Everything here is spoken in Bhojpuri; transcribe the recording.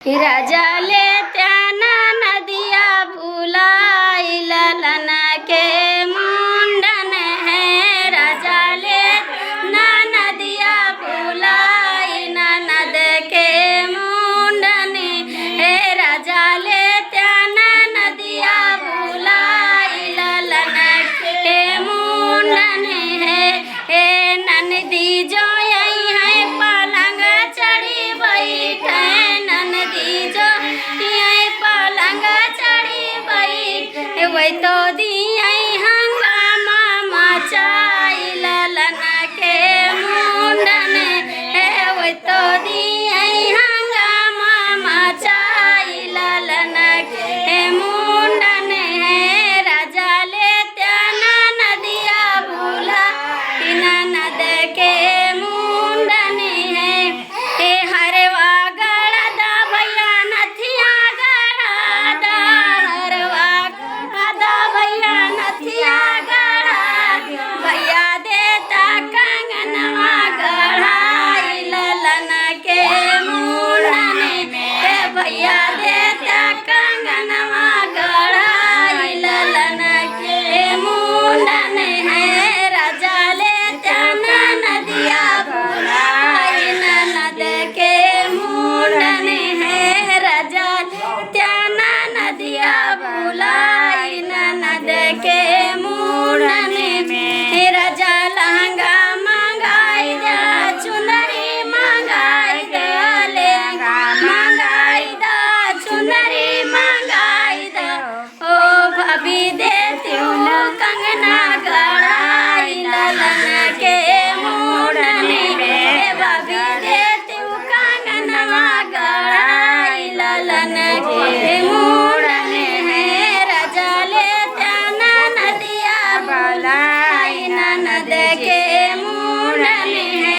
राजा ले त्याना नदिया बुलाई ललन के मुंडन है। राजा ले ना नदिया बुलाई ननद के मुंडन है। राजा ले त्याना नदिया बुलाई ललन के मुंडन है। हे ननदी जो यही है पलंग चढ़ी बैठे। ननदी जो यही पलंग चढ़ी बैठे। वही तो दिया हंगामा मचाई ललन के मुंडन है। वही तो दिया हंगामा मचाई ललन के मुंडन है। राजा ले त्याना नदिया भूला ननद के मुंडन है। हे हरवा गड़ा भैया नथिया गड़ा हरवा गड़ा भैया नथिया गड़ा। भैया देता कंगनवा गढ़ाई ललन के मुंडन है। भैया देता कंगनवा गढ़ाई ललन के मुंडन है। राजा ले त्याना नदिया बुलाई ननद के मुंडन है। राजा त्याना नदिया बुलाई ननद के मुंडन में। राजा लहंगा मंगाई दा चुनरी मंगाई दा लहंगा मंगाई दा चुनरी मंगाई दा। ओ भाभी देती हूँ कंगना गढ़ाई ललन के मुंडन में। भाभी देती हूँ कंगनवा गढ़ाई ललन के मुंडन है। राजा ले त्याना नदिया बुलाई ननद के